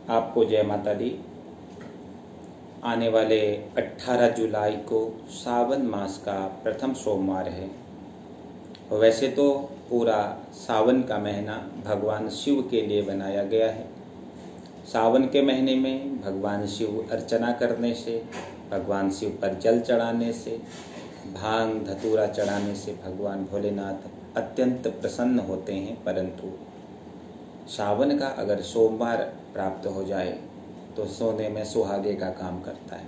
आपको जय माता दी। आने वाले 18 जुलाई को सावन मास का प्रथम सोमवार है। वैसे तो पूरा सावन का महीना भगवान शिव के लिए बनाया गया है। सावन के महीने में भगवान शिव अर्चना करने से, भगवान शिव पर जल चढ़ाने से, भांग धतूरा चढ़ाने से भगवान भोलेनाथ अत्यंत प्रसन्न होते हैं। परंतु सावन का अगर सोमवार प्राप्त हो जाए तो सोने में सुहागे का काम करता है।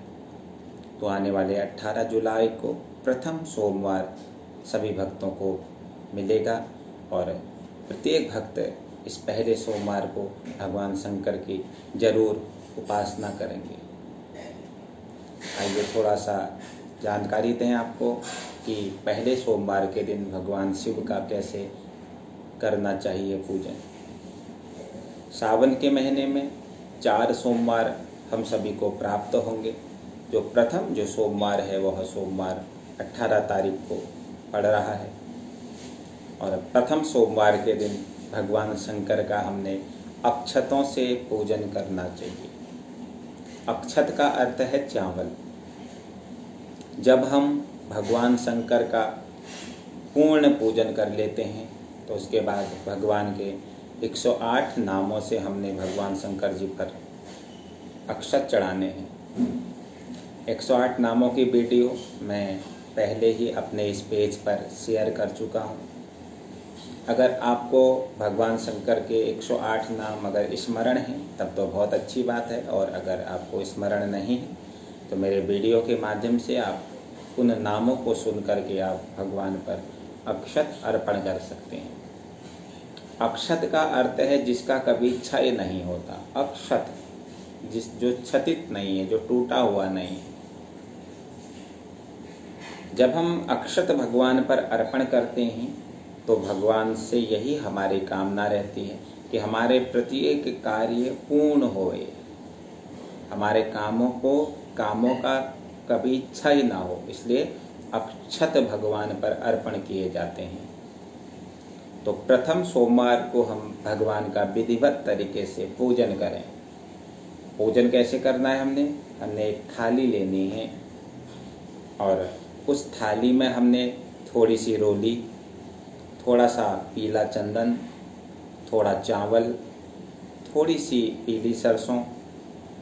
तो आने वाले 18 जुलाई को प्रथम सोमवार सभी भक्तों को मिलेगा और प्रत्येक भक्त इस पहले सोमवार को भगवान शंकर की जरूर उपासना करेंगे। आइए थोड़ा सा जानकारी दें आपको कि पहले सोमवार के दिन भगवान शिव का कैसे करना चाहिए पूजन। सावन के महीने में 4 सोमवार हम सभी को प्राप्त होंगे। जो प्रथम जो सोमवार है वह सोमवार 18 तारीख को पड़ रहा है और प्रथम सोमवार के दिन भगवान शंकर का हमने अक्षतों से पूजन करना चाहिए। अक्षत का अर्थ है चावल। जब हम भगवान शंकर का पूर्ण पूजन कर लेते हैं तो उसके बाद भगवान के 108 नामों से हमने भगवान शंकर जी पर अक्षत चढ़ाने हैं। 108 नामों की वीडियो मैं पहले ही अपने इस पेज पर शेयर कर चुका हूँ। अगर आपको भगवान शंकर के 108 नाम अगर स्मरण हैं तब तो बहुत अच्छी बात है, और अगर आपको स्मरण नहीं है तो मेरे वीडियो के माध्यम से आप उन नामों को सुन करके आप भगवान पर अक्षत अर्पण कर सकते हैं। अक्षत का अर्थ है जिसका कभी क्षय नहीं होता। अक्षत जो क्षतित नहीं है, जो टूटा हुआ नहीं है। जब हम अक्षत भगवान पर अर्पण करते हैं तो भगवान से यही हमारी कामना रहती है कि हमारे प्रत्येक कार्य पूर्ण होए, हमारे कामों का कभी क्षय ना हो। इसलिए अक्षत भगवान पर अर्पण किए जाते हैं। तो प्रथम सोमवार को हम भगवान का विधिवत तरीके से पूजन करें। पूजन कैसे करना है? हमने एक थाली लेनी है और उस थाली में हमने थोड़ी सी रोली, थोड़ा सा पीला चंदन, थोड़ा चावल, थोड़ी सी पीली सरसों,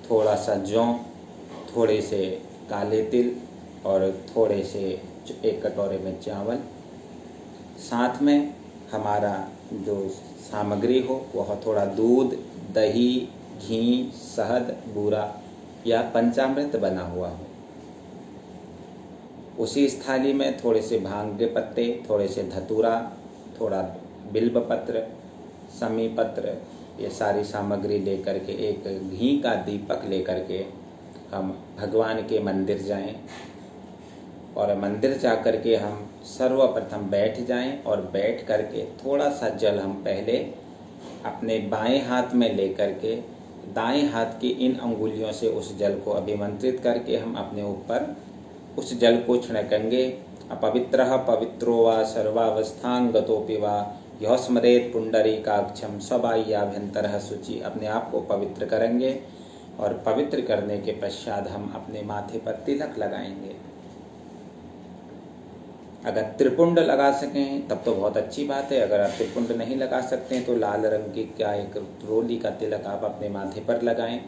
थोड़ा सा जौ, थोड़े से काले तिल और थोड़े से एक कटोरे में चावल। साथ में हमारा जो सामग्री हो वह थोड़ा दूध, दही, घी, शहद, बूरा या पंचामृत बना हुआ हो। उसी इस थाली में थोड़े से भांग के पत्ते, थोड़े से धतूरा, थोड़ा बिल्व पत्र, समी पत्र, ये सारी सामग्री लेकर के एक घी का दीपक लेकर के हम भगवान के मंदिर जाएं और मंदिर जा कर के हम सर्वप्रथम बैठ जाएं और बैठ करके थोड़ा सा जल हम पहले अपने बाएं हाथ में लेकर के दाएं हाथ की इन अंगुलियों से उस जल को अभिमंत्रित करके हम अपने ऊपर उस जल को छिड़केंगे। अपवित्रः पवित्रो वा सर्वावस्थां गतोऽपि वा यः स्मरेत् पुंडरीकाक्षं स बाह्याभ्यन्तरः शुचि। अपने आप को पवित्र करेंगे और पवित्र करने के पश्चात हम अपने माथे पर तिलक लगाएंगे। अगर त्रिपुंड लगा सकें तब तो बहुत अच्छी बात है। अगर आप त्रिपुंड नहीं लगा सकते हैं तो लाल रंग की क्या एक रोली का तिलक आप अपने माथे पर लगाएं।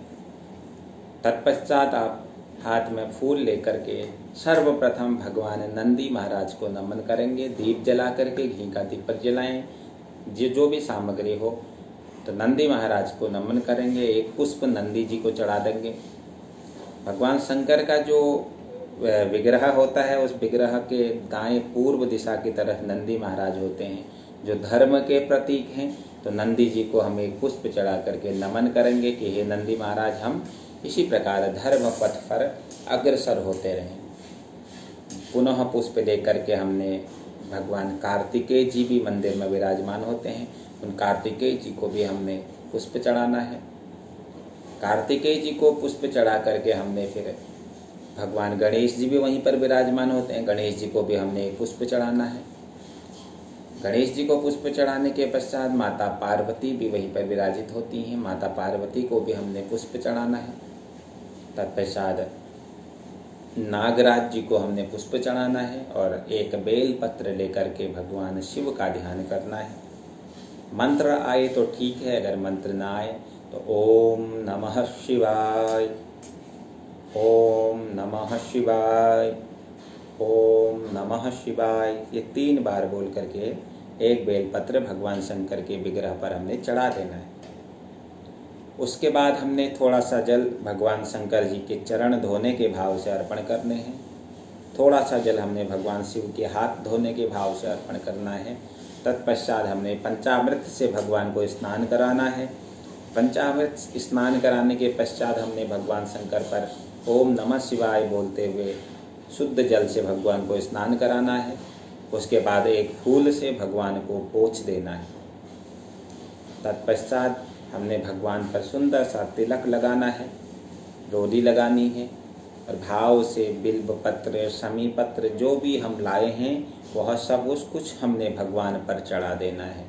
तत्पश्चात आप हाथ में फूल लेकर के सर्वप्रथम भगवान नंदी महाराज को नमन करेंगे। दीप जला करके घी का दीपक जलाएं। जो भी सामग्री हो तो नंदी महाराज को नमन करेंगे। एक पुष्प नंदी जी को चढ़ा देंगे। भगवान शंकर का जो विग्रह होता है उस विग्रह के दाएं पूर्व दिशा की तरफ नंदी महाराज होते हैं जो धर्म के प्रतीक हैं। तो नंदी जी को हम एक पुष्प चढ़ा करके नमन करेंगे कि हे नंदी महाराज, हम इसी प्रकार धर्म पथ पर अग्रसर होते रहें। पुनः पुष्प लेकर के हमने भगवान कार्तिकेय जी भी मंदिर में विराजमान होते हैं, उन कार्तिकेय जी को भी हमने पुष्प चढ़ाना है। कार्तिकेय जी को पुष्प चढ़ा करके हमने फिर भगवान गणेश जी भी वहीं पर विराजमान होते हैं, गणेश जी को भी हमने पुष्प चढ़ाना है। गणेश जी को पुष्प चढ़ाने के पश्चात माता पार्वती भी वहीं पर विराजित होती हैं। माता पार्वती को भी हमने पुष्प चढ़ाना है। तत्पश्चात नागराज जी को हमने पुष्प चढ़ाना है और एक बेल पत्र लेकर के भगवान शिव का ध्यान करना है। मंत्र आए तो ठीक है, अगर मंत्र ना आए तो ओम नमः शिवाय, ओम नमः शिवाय, ओम नमः शिवाय, ये 3 बार बोल करके एक बेलपत्र भगवान शंकर के विग्रह पर हमने चढ़ा देना है। उसके बाद हमने थोड़ा सा जल भगवान शंकर जी के चरण धोने के भाव से अर्पण करने हैं। थोड़ा सा जल हमने भगवान शिव के हाथ धोने के भाव से अर्पण करना है। तत्पश्चात हमने पंचामृत से भगवान को स्नान कराना है। पंचामृत स्नान कराने के पश्चात हमने भगवान शंकर पर ओम नमः शिवाय बोलते हुए शुद्ध जल से भगवान को स्नान कराना है। उसके बाद एक फूल से भगवान को पोंछ देना है। तत्पश्चात हमने भगवान पर सुंदर सा तिलक लगाना है, रोली लगानी है और भाव से बिल्व पत्र, शमी पत्र जो भी हम लाए हैं वह सब कुछ हमने भगवान पर चढ़ा देना है।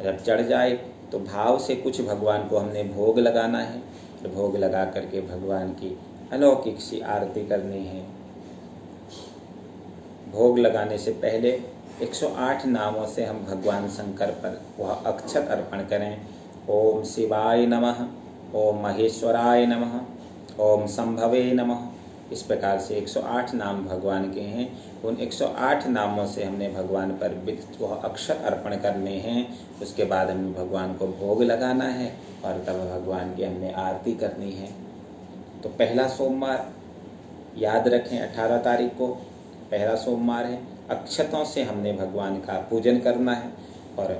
जब चढ़ जाए तो भाव से कुछ भगवान को हमने भोग लगाना है। तो भोग लगा करके भगवान की अलौकिक सी आरती करनी है। भोग लगाने से पहले 108 नामों से हम भगवान शंकर पर वह अक्षत अर्पण करें। ओम शिवाय नमः, ओम महेश्वराय नमः, ओम संभवे नमः। इस प्रकार से 108 नाम भगवान के हैं। उन 108 नामों से हमने भगवान पर वह अक्षत अर्पण करने हैं। उसके बाद हमें भगवान को भोग लगाना है और तब भगवान की हमने आरती करनी है। तो पहला सोमवार याद रखें, 18 तारीख को पहला सोमवार है। अक्षतों से हमने भगवान का पूजन करना है और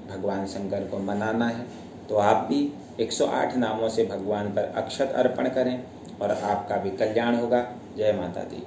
भगवान शंकर को मनाना है। तो आप भी 108 नामों से भगवान पर अक्षत अर्पण करें और आपका भी कल्याण होगा। जय माता दी।